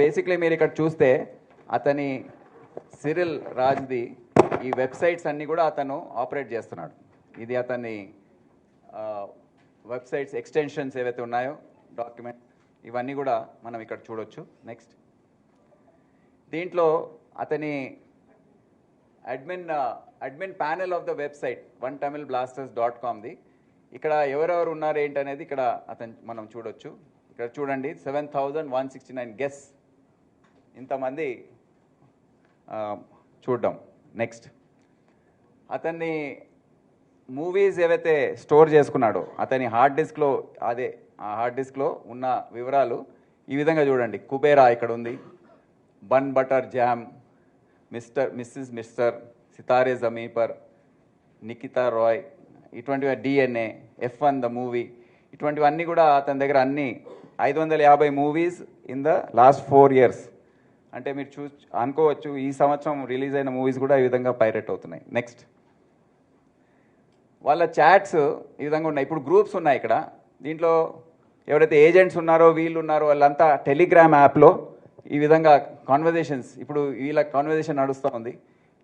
Basically మీరు ఇక్కడ చూస్తే అతని సిరిల్ రాజ్ది ఈ వెబ్సైట్స్ అన్నీ కూడా అతను ఆపరేట్ చేస్తున్నాడు. ఇది అతని వెబ్సైట్స్ ఎక్స్టెన్షన్స్ ఏవైతే ఉన్నాయో డాక్యుమెంట్ ఇవన్నీ కూడా మనం ఇక్కడ చూడొచ్చు. నెక్స్ట్, దీంట్లో అతని admin panel of the website OneTamilBlasters.comది ఇక్కడ ఎవరెవరు ఉన్నారు ఏంటనేది ఇక్కడ మనం చూడొచ్చు. ఇక్కడ చూడండి 7169 గెస్ ఇంతమంది చూడడం. నెక్స్ట్, అతన్ని మూవీస్ ఏవైతే స్టోర్ చేసుకున్నాడో అతని హార్డ్ డిస్క్లో ఆ హార్డ్ డిస్క్లో ఉన్న వివరాలు ఈ విధంగా చూడండి. కుబేరా ఇక్కడ ఉంది, bun butter jam, mister Sitaare Zameen Par, Nikita Roy, ఇటువంటివి DNA, F1 ద మూవీ, ఇటువంటివన్నీ కూడా అతని దగ్గర అన్ని 550 movies in the last 4 years. అంటే మీరు అనుకోవచ్చు ఈ సంవత్సరం రిలీజ్ అయిన మూవీస్ కూడా ఈ విధంగా పైరేట్ అవుతున్నాయి. నెక్స్ట్, వాళ్ళ చాట్స్ ఈ విధంగా ఉన్నాయి. ఇప్పుడు గ్రూప్స్ ఉన్నాయి ఇక్కడ. దీంట్లో ఎవరైతే ఏజెంట్స్ ఉన్నారో వీళ్ళు ఉన్నారో వాళ్ళంతా టెలిగ్రామ్ యాప్లో ఈ విధంగా కాన్వర్జేషన్స్, ఇప్పుడు వీళ్ళ కాన్వర్జేషన్ నడుస్తూ ఉంది.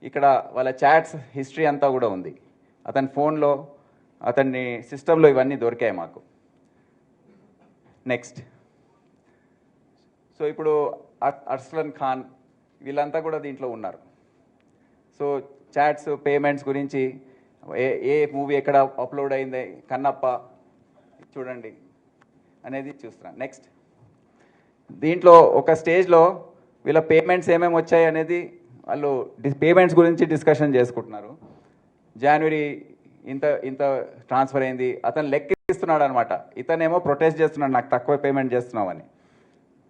ఇక్కడ వాళ్ళ చాట్స్ హిస్టరీ అంతా కూడా ఉంది. అతని ఫోన్లో అతన్ని సిస్టంలో ఇవన్నీ దొరికాయి మాకు. నెక్స్ట్, సో ఇప్పుడు అర్సలన్ ఖాన్ వీళ్ళంతా కూడా దీంట్లో ఉన్నారు. సో చాట్స్, పేమెంట్స్ గురించి ఏ మూవీ ఎక్కడ అప్లోడ్ అయింది, కన్నప్ప చూడండి అనేది చూస్తున్నాను. నెక్స్ట్, దీంట్లో ఒక స్టేజ్లో వీళ్ళ పేమెంట్స్ ఏమేమి వచ్చాయి అనేది వాళ్ళు పేమెంట్స్ గురించి డిస్కషన్ చేసుకుంటున్నారు. జనవరి ఇంత ట్రాన్స్ఫర్ అయింది, అతను లెక్కిస్తున్నాడు అనమాట. ఇతనేమో ప్రొటెస్ట్ చేస్తున్నాడు, నాకు తక్కువ పేమెంట్ చేస్తున్నామని.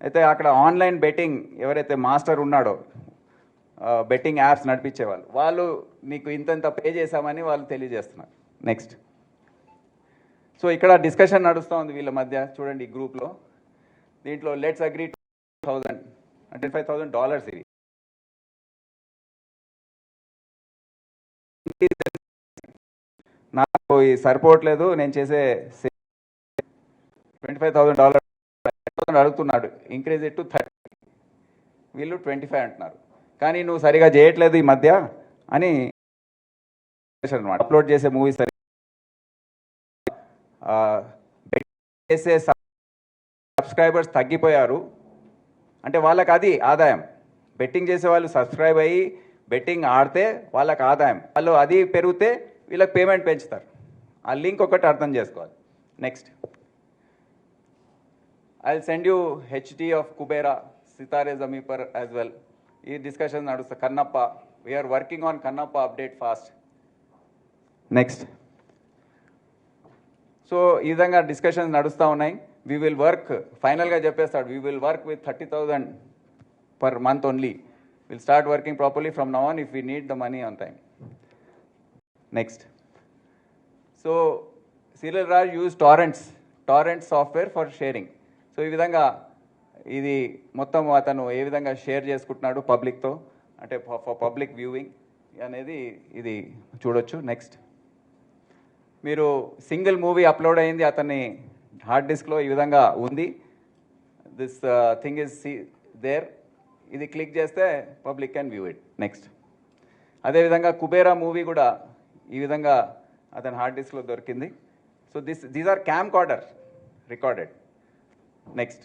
అయితే అక్కడ ఆన్లైన్ బెట్టింగ్ ఎవరైతే మాస్టర్ ఉన్నాడో బెట్టింగ్ యాప్స్ నడిపించేవాళ్ళు, వాళ్ళు నీకు ఇంత పే చేశామని వాళ్ళు తెలియజేస్తున్నారు. నెక్స్ట్, సో ఇక్కడ డిస్కషన్ నడుస్తూ ఉంది వీళ్ళ మధ్య చూడండి ఈ గ్రూప్లో. దీంట్లో లెట్స్ అగ్రీ $25,000 ఇది. నాకు ఈ సరిపోవట్లేదు, నేను చేసే $25,000 అడుగుతున్నాడు, ఇంక్రీజ్ ఇట్ టు 30, వీళ్ళు 25 అంటున్నారు. కానీ నువ్వు సరిగా చేయట్లేదు ఈ మధ్య అని అనమాట. అప్లోడ్ చేసే మూవీ చేసే సబ్స్క్రైబర్స్ తగ్గిపోయారు అంటే వాళ్ళకి అది ఆదాయం. బెట్టింగ్ చేసే వాళ్ళు సబ్స్క్రైబ్ అయ్యి బెట్టింగ్ ఆడితే వాళ్ళకి ఆదాయం, వాళ్ళు అది పెరిగితే వీళ్ళకి పేమెంట్ పెంచుతారు. ఆ లింక్ ఒకటి అర్థం చేసుకోవాలి. Next, I will send you HD of Kuberaa, Sitaare Zameen Par as well. ఈ డిస్కషన్ నడుస్తా. Kannappa, we are working on Kannappa update fast. Next, so ఈ విధంగా డిస్కషన్స్ నడుస్తూ ఉన్నాయి. వీ విల్ వర్క్, ఫైనల్గా చెప్పేస్తాడు, we will work with 30,000 per month only. We'll start working properly from now on if we need the money on time. Next, so Cyril Raj used torrent software for sharing. So ఈ విధంగా ఇది మొత్తం అతను ఏ విధంగా share చేసుకుంటున్నాడు పబ్లిక్తో, అంటే for public viewing అనేది ఇది చూడొచ్చు. నెక్స్ట్, మీరు సింగిల్ మూవీ అప్లోడ్ అయింది అతని హార్డ్ డిస్క్లో ఈ విధంగా ఉంది. This thing is there. ఇది క్లిక్ చేస్తే public can view it. Next, అదేవిధంగా కుబేరా మూవీ కూడా ఈ విధంగా అతని హార్డ్ డిస్క్లో దొరికింది. So these are camcorder recorded. Next,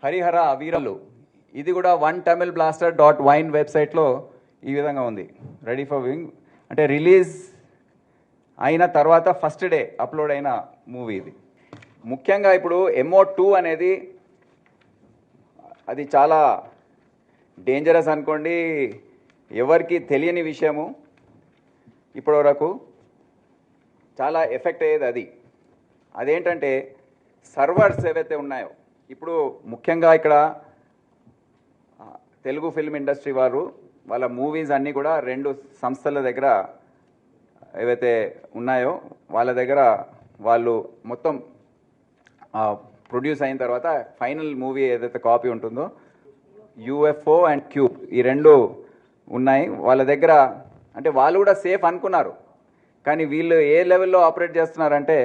Harihara వీరలు, ఇది కూడా OneTamilBlaster.wine వెబ్సైట్లో ఈ విధంగా ఉంది, రెడీ ఫర్ వ్యూయింగ్. అంటే రిలీజ్ అయిన తర్వాత ఫస్ట్ డే అప్లోడ్ అయిన మూవీ ఇది. ముఖ్యంగా ఇప్పుడు MO2 అనేది అది చాలా డేంజరస్ అనుకోండి, ఎవరికి తెలియని విషయము. ఇప్పటివరకు చాలా ఎఫెక్ట్ అయ్యేది అదేంటంటే సర్వర్స్ ఏవైతే ఉన్నాయో, ఇప్పుడు ముఖ్యంగా ఇక్కడ తెలుగు ఫిల్మ్ ఇండస్ట్రీ వాళ్ళ మూవీస్ అన్నీ కూడా 2 సంస్థల దగ్గర ఏవైతే ఉన్నాయో వాళ్ళ దగ్గర వాళ్ళు మొత్తం ప్రొడ్యూస్ అయిన తర్వాత ఫైనల్ మూవీ ఏదైతే కాపీ ఉంటుందో UFO అండ్ క్యూబ్, ఈ 2 ఉన్నాయి వాళ్ళ దగ్గర. అంటే వాళ్ళు కూడా సేఫ్ అనుకున్నారు, కానీ వీళ్ళు ఏ లెవెల్లో ఆపరేట్ చేస్తున్నారంటే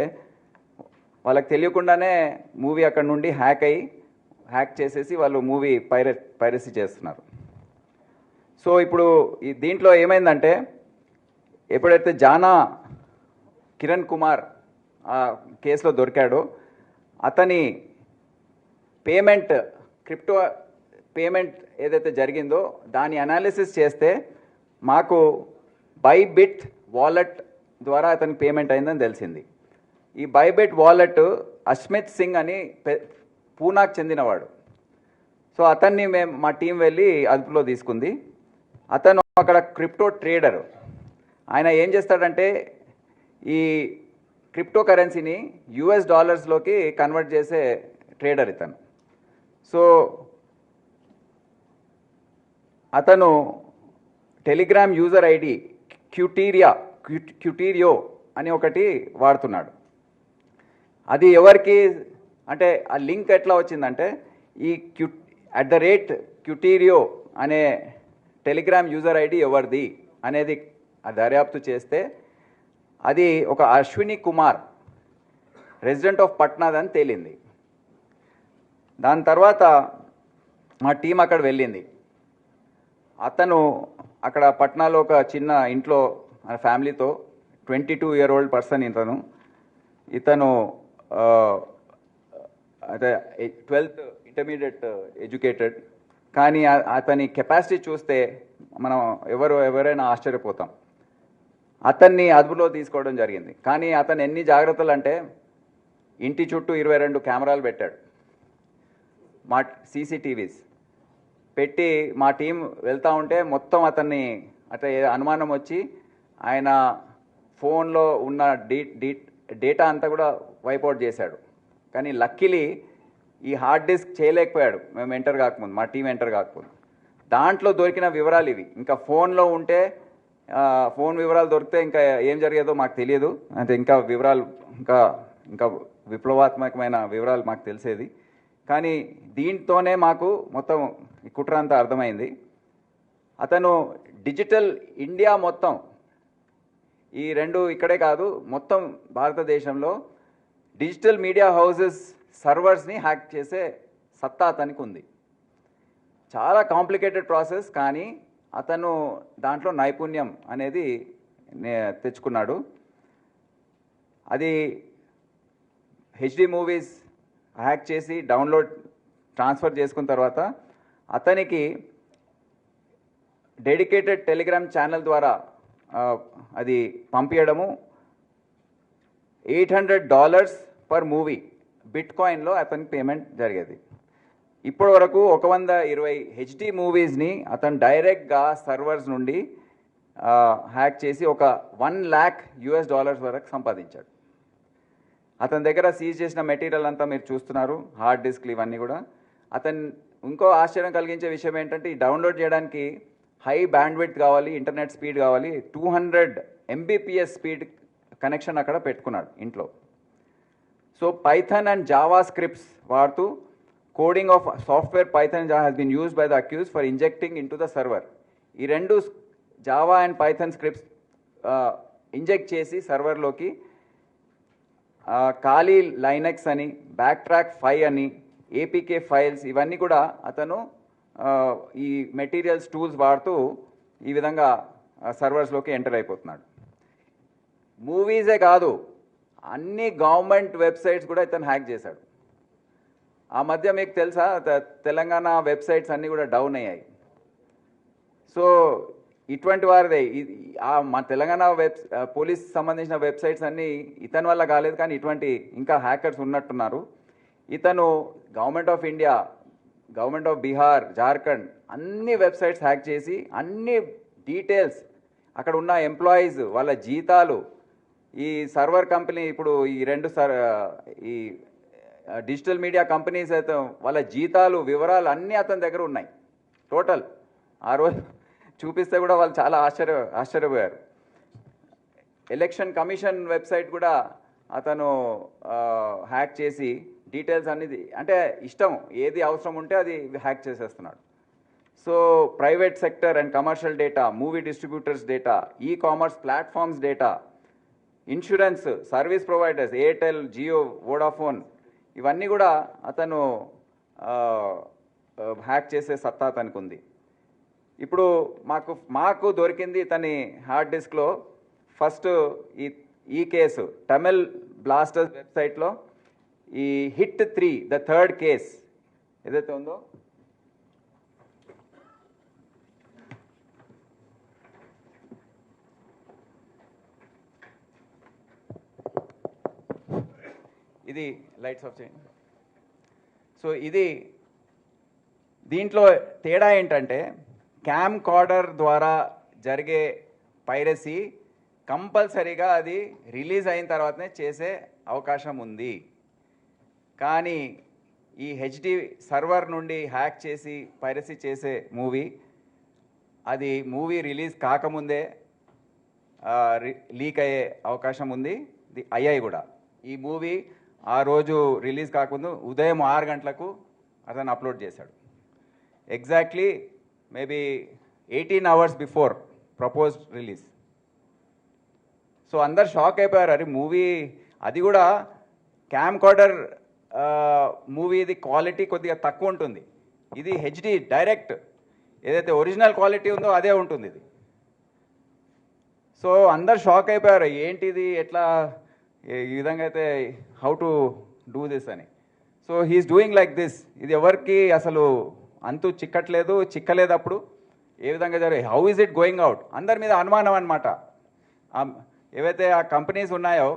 వాళ్ళకి తెలియకుండానే మూవీ అక్కడ నుండి హ్యాక్ అయ్యి హ్యాక్ చేసేసి వాళ్ళు మూవీ పైరసీ చేస్తున్నారు. సో ఇప్పుడు ఈ దీంట్లో ఏమైందంటే ఎప్పుడైతే జానా కిరణ్ కుమార్ ఆ కేసులో దొరికాడో అతని పేమెంట్ క్రిప్టో పేమెంట్ ఏదైతే జరిగిందో దాని అనాలిసిస్ చేస్తే మాకు బైబిట్ వాలెట్ ద్వారా అతనికి పేమెంట్ అయిందని తెలిసింది. ఈ బైబిట్ వాలెట్ అస్మిత్ సింగ్ అని పూనాకు చెందినవాడు. సో అతన్ని మా టీం వెళ్ళి అదుపులో తీసుకుంది. అతను అక్కడ క్రిప్టో ట్రేడర్. ఆయన ఏం చేస్తాడంటే ఈ క్రిప్టో కరెన్సీని యుఎస్ డాలర్స్లోకి కన్వర్ట్ చేసే ట్రేడర్ ఇతను. సో అతను టెలిగ్రామ్ యూజర్ ఐడి క్యూటీరియో అని ఒకటి వాడుతున్నాడు. అది ఎవరికి అంటే ఆ లింక్ ఎట్లా వచ్చిందంటే ఈ క్యూటీరియో అనే టెలిగ్రామ్ యూజర్ ఐడి ఎవరిది అనేది దర్యాప్తు చేస్తే అది ఒక అశ్విని కుమార్ రెసిడెంట్ ఆఫ్ పట్నాద్ అని తేలింది. దాని తర్వాత మా టీం అక్కడ వెళ్ళింది. అతను అక్కడ పట్నాలో ఒక చిన్న ఇంట్లో ఫ్యామిలీతో 22-year-old పర్సన్ ఇతను అదే 12th ఇంటర్మీడియట్ ఎడ్యుకేటెడ్. కానీ అతని కెపాసిటీ చూస్తే మనం ఎవరైనా ఆశ్చర్యపోతాం. అతన్ని అదుపులో తీసుకోవడం జరిగింది. కానీ అతను ఎన్ని జాగ్రత్తలు అంటే ఇంటి చుట్టూ 22 కెమెరాలు పెట్టాడు, మా సీసీటీవీస్ పెట్టి మా టీం వెళ్తూ ఉంటే మొత్తం అతన్ని అట్లా అనుమానం వచ్చి ఆయన ఫోన్లో ఉన్న డేటా అంతా కూడా వైపౌట్ చేశాడు. కానీ లక్కీలీ ఈ హార్డ్ డిస్క్ చేయలేకపోయాడు మేము ఎంటర్ కాకముందు, మా టీం ఎంటర్ కాకముందు. దాంట్లో దొరికిన వివరాలు ఇవి. ఇంకా ఫోన్లో ఉంటే ఫోన్ వివరాలు దొరికితే ఇంకా ఏం జరిగేదో మాకు తెలియదు. అంటే ఇంకా వివరాలు ఇంకా విప్లవాత్మకమైన వివరాలు మాకు తెలిసేది. కానీ దీంతోనే మాకు మొత్తం ఈ కుట్ర అంతా అర్థమైంది. అతను డిజిటల్ ఇండియా మొత్తం ఈ రెండు ఇక్కడే కాదు మొత్తం భారతదేశంలో డిజిటల్ మీడియా హౌసెస్ సర్వర్స్ని హ్యాక్ చేసే సత్తా అతనికి ఉంది. చాలా కాంప్లికేటెడ్ ప్రాసెస్, కానీ అతను దాంట్లో నైపుణ్యం అనేది తెచ్చుకున్నాడు. అది హెచ్డి మూవీస్ హ్యాక్ చేసి డౌన్లోడ్ ట్రాన్స్ఫర్ చేసుకున్న తర్వాత అతనికి డెడికేటెడ్ టెలిగ్రామ్ ఛానల్ ద్వారా అది పంపించడము $800 పర్ మూవీ బిట్కాయిన్లో అతనికి పేమెంట్ జరిగేది. ఇప్పటి వరకు 120 హెచ్డి మూవీస్ని అతను డైరెక్ట్గా సర్వర్స్ నుండి హ్యాక్ చేసి ఒక $1,00,000 వరకు సంపాదించాడు. అతని దగ్గర సీజ్ చేసిన మెటీరియల్ అంతా మీరు చూస్తున్నారు, హార్డ్ డిస్క్లు ఇవన్నీ కూడా. అతను ఇంకో ఆశ్చర్యం కలిగించే విషయం ఏంటంటే ఈ డౌన్లోడ్ చేయడానికి హై బ్యాండ్విడ్త్ కావాలి, ఇంటర్నెట్ స్పీడ్ కావాలి. 200 Mbps స్పీడ్ కనెక్షన్ అక్కడ పెట్టుకున్నాడు ఇంట్లో. So Python and Java scripts వాడుతూ coding of software Python has been used by the accuse for injecting into the server. ఈ రెండు Java and Python scripts inject చేసి సర్వర్లోకి ఖాళీ లైనక్స్ అని, బ్యాక్ ట్రాక్ 5 అని, ఏపీకే ఫైల్స్ ఇవన్నీ కూడా అతను ఈ మెటీరియల్స్ టూల్స్ వాడుతూ ఈ విధంగా సర్వర్స్లోకి ఎంటర్ అయిపోతున్నాడు. మూవీసే కాదు, అన్ని గవర్నమెంట్ వెబ్సైట్స్ కూడా ఇతను హ్యాక్ చేశాడు. ఆ మధ్య మీకు తెలుసా తెలంగాణ వెబ్సైట్స్ అన్నీ కూడా డౌన్ అయ్యాయి. సో ఇటువంటి వారిదే మా తెలంగాణ పోలీస్ సంబంధించిన వెబ్సైట్స్ అన్నీ ఇతని వల్ల కాలేదు, కానీ ఇటువంటి ఇంకా హ్యాకర్స్ ఉన్నట్టున్నారు. ఇతను government of India, government of Bihar, Jharkhand అన్ని వెబ్సైట్స్ హ్యాక్ చేసి అన్ని డీటెయిల్స్, అక్కడ ఉన్న ఎంప్లాయీస్ వాళ్ళ జీతాలు, ఈ సర్వర్ కంపెనీ ఇప్పుడు ఈ ఈ డిజిటల్ మీడియా కంపెనీస్ అయితే వాళ్ళ జీతాలు వివరాలు అన్నీ అతని దగ్గర ఉన్నాయి టోటల్. ఆ రోజు చూపిస్తే కూడా వాళ్ళు చాలా ఆశ్చర్యపోయారు. ఎలక్షన్ కమిషన్ వెబ్సైట్ కూడా అతను హ్యాక్ చేసి డీటెయిల్స్ అనేది అంటే ఇష్టం ఏది అవసరం ఉంటే అది హ్యాక్ చేసేస్తున్నాడు. So private sector and commercial data, movie distributors data, e commerce platforms data, insurance service providers, Airtel, Jio, Vodafone ఇవన్నీ కూడా అతను హ్యాక్ చేసే సత్తా తనకు ఉంది. ఇప్పుడు మాకు దొరికింది తని హార్డ్ డిస్క్లో ఫస్ట్ ఈ కేసు తమిళ్ బ్లాస్టర్స్ వెబ్సైట్లో ఈ HIT3 ద థర్డ్ కేస్ ఏదైతే ఉందో ఇది లైట్స్ ఆఫ్ చేయండి. సో ఇది దీంట్లో తేడా ఏంటంటే క్యామ్ కార్డర్ ద్వారా జరిగే పైరసీ కంపల్సరీగా అది రిలీజ్ అయిన తర్వాతనే చేసే అవకాశం ఉంది. కానీ ఈ హెచ్డి సర్వర్ నుండి హ్యాక్ చేసి పైరసీ చేసే మూవీ రిలీజ్ కాకముందే లీక్ అయ్యే అవకాశం ఉంది. అయ్యాయి కూడా. ఈ మూవీ ఆ రోజు రిలీజ్ కాకముందు ఉదయం 6 గంటలకు అతను అప్లోడ్ చేశాడు. Exactly maybe 18 hours before proposed release. So అందరు షాక్ అయిపోయారు. అరే మూవీ అది కూడా క్యామ్ కార్డర్ మూవీది క్వాలిటీ కొద్దిగా తక్కువ ఉంటుంది. ఇది హెచ్డి డైరెక్ట్ ఏదైతే ఒరిజినల్ క్వాలిటీ ఉందో అదే ఉంటుంది ఇది. సో అందరు షాక్ అయిపోయారు, ఏంటిది ఎట్లా ఈ విధంగా అయితే హౌ టు డూ దిస్ అని. So he is doing like this. ఇది ఎవరికి అసలు అంతు చిక్కలేదు. అప్పుడు ఏ విధంగా జరిగి how is it going out అందరి మీద అనుమానం అనమాట. ఏవైతే ఆ కంపెనీస్ ఉన్నాయో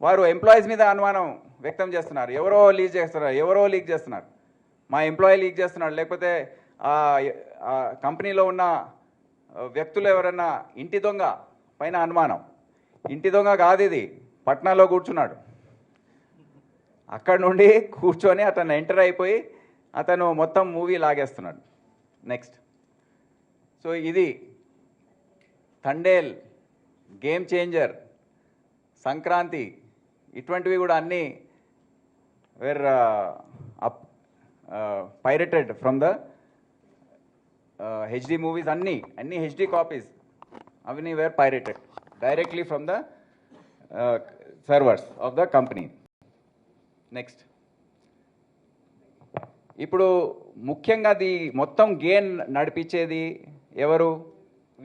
వారు ఎంప్లాయీస్ మీద అనుమానం వ్యక్తం చేస్తున్నారు. ఎవరో లీక్ చేస్తున్నారు, మా ఎంప్లాయీ లీక్ చేస్తున్నాడు, లేకపోతే ఆ కంపెనీలో ఉన్న వ్యక్తులు ఎవరన్నా ఇంటి దొంగ పైన అనుమానం. ఇంటి దొంగ కాదు ఇది, పట్నాలో కూర్చున్నాడు. అక్కడ నుండి కూర్చొని అతను ఎంటర్ అయిపోయి అతను మొత్తం మూవీ లాగేస్తున్నాడు. నెక్స్ట్, సో ఇది థండేల్, గేమ్ చేంజర్, సంక్రాంతి, ఇటువంటివి కూడా అన్నీ were pirated from the HD movies. అన్ని హెచ్డి కాపీస్ అవన్నీ were pirated directly from the servers of the company. Next, ఇప్పుడు ముఖ్యంగా మొత్తం గేమ్ నడిపించేది ఎవరు?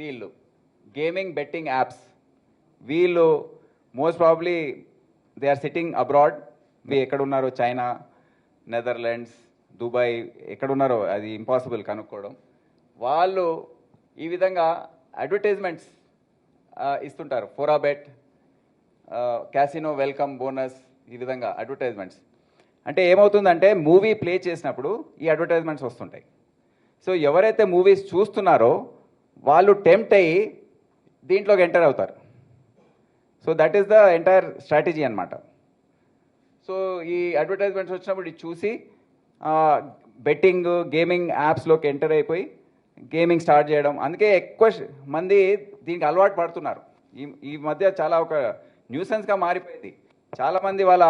వీళ్ళు గేమింగ్ బెట్టింగ్ యాప్స్. వీళ్ళు most probably they are sitting abroad. ఎక్కడున్నారో చైనా, నెదర్లాండ్స్, దుబాయ్, ఎక్కడున్నారో అది ఇంపాసిబుల్ కనుక్కోవడం. వాళ్ళు ఈ విధంగా అడ్వర్టైజ్మెంట్స్ ఇస్తుంటారు. ఫోరాబెట్, క్యాసినో వెల్కమ్ బోనస్, ఈ విధంగా అడ్వర్టైజ్మెంట్స్. అంటే ఏమవుతుందంటే మూవీ ప్లే చేసినప్పుడు ఈ అడ్వర్టైజ్మెంట్స్ వస్తుంటాయి. సో ఎవరైతే మూవీస్ చూస్తున్నారో వాళ్ళు టెంప్ట్ అయ్యి దీంట్లోకి ఎంటర్ అవుతారు. So that is the entire strategy అనమాట. సో ఈ అడ్వర్టైజ్మెంట్స్ వచ్చినప్పుడు ఇది చూసి బెట్టింగ్, గేమింగ్ యాప్స్లోకి ఎంటర్ అయిపోయి గేమింగ్ స్టార్ట్ చేయడం. అందుకే ఎక్కువ మంది దీనికి అలవాటు పడుతున్నారు. ఈ మధ్య చాలా ఒక న్యూసెన్స్గా మారిపోయింది. చాలామంది వాళ్ళ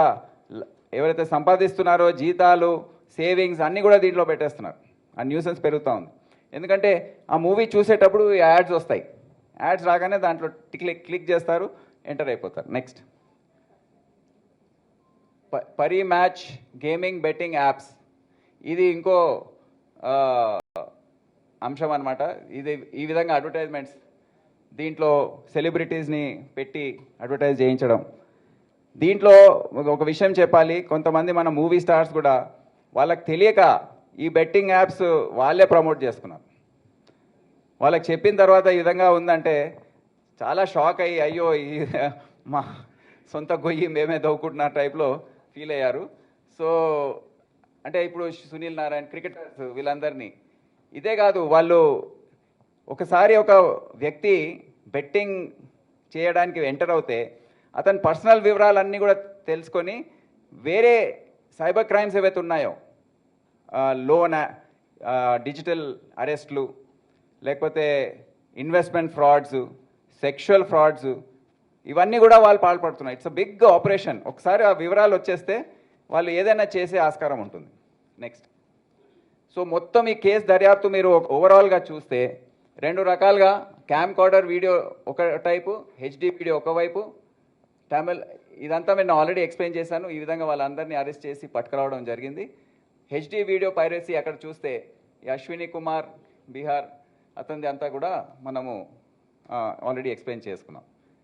ఎవరైతే సంపాదిస్తున్నారో జీతాలు, సేవింగ్స్ అన్నీ కూడా దీంట్లో పెట్టేస్తున్నారు. ఆ న్యూసెన్స్ పెరుగుతూ ఉంది. ఎందుకంటే ఆ మూవీ చూసేటప్పుడు యాడ్స్ వస్తాయి. యాడ్స్ రాగానే దాంట్లో క్లిక్ చేస్తారు, ఎంటర్ అయిపోతారు. Next, Pari match gaming betting apps. ఇది ఇంకో అంశం అనమాట. ఇది ఈ విధంగా అడ్వర్టైజ్మెంట్స్ దీంట్లో సెలబ్రిటీస్ని పెట్టి అడ్వర్టైజ్ చేయించడం. దీంట్లో ఒక విషయం చెప్పాలి, కొంతమంది మన మూవీ స్టార్స్ కూడా వాళ్ళకి తెలియక ఈ బెట్టింగ్ యాప్స్ వాళ్ళే ప్రమోట్ చేసుకున్నారు. వాళ్ళకి చెప్పిన తర్వాత ఈ విధంగా ఉందంటే చాలా షాక్ అయ్యి, అయ్యో మా సొంత గొయ్యి మేమే దవ్వుకుంటున్న టైప్లో ఫీల్ అయ్యారు. సో అంటే ఇప్పుడు సునీల్ నారాయణ్, క్రికెటర్స్, వీళ్ళందరినీ ఇదే కాదు, వాళ్ళు ఒకసారి ఒక వ్యక్తి బెట్టింగ్ చేయడానికి ఎంటర్ అవుతే అతని పర్సనల్ వివరాలన్నీ కూడా తెలుసుకొని వేరే సైబర్ క్రైమ్స్ ఏవైతే ఉన్నాయో, లోన్, డిజిటల్ అరెస్ట్లు, లేకపోతే ఇన్వెస్ట్మెంట్ ఫ్రాడ్స్, సెక్షువల్ ఫ్రాడ్స్, ఇవన్నీ కూడా వాళ్ళు పాల్పడుతున్నారు. It's a big operation. ఒకసారి ఆ వివరాలు వచ్చేస్తే వాళ్ళు ఏదైనా చేసే ఆస్కారం ఉంటుంది. నెక్స్ట్, సో మొత్తం ఈ కేసు దర్యాప్తు మీరు ఓవరాల్గా చూస్తే 2 రకాలుగా క్యామ్ కార్డర్ వీడియో ఒక టైపు, హెచ్డి వీడియో ఒకవైపు, తమిళ్, ఇదంతా నేను ఆల్రెడీ ఎక్స్ప్లెయిన్ చేశాను. ఈ విధంగా వాళ్ళందరినీ అరెస్ట్ చేసి పట్టుకురావడం జరిగింది. హెచ్డి వీడియో పైరసీ అక్కడ చూస్తే ఈ అశ్విని కుమార్ బీహార్ అతనిది అంతా కూడా మనము ఆల్రెడీ ఎక్స్ప్లెయిన్ చేసుకున్నాం.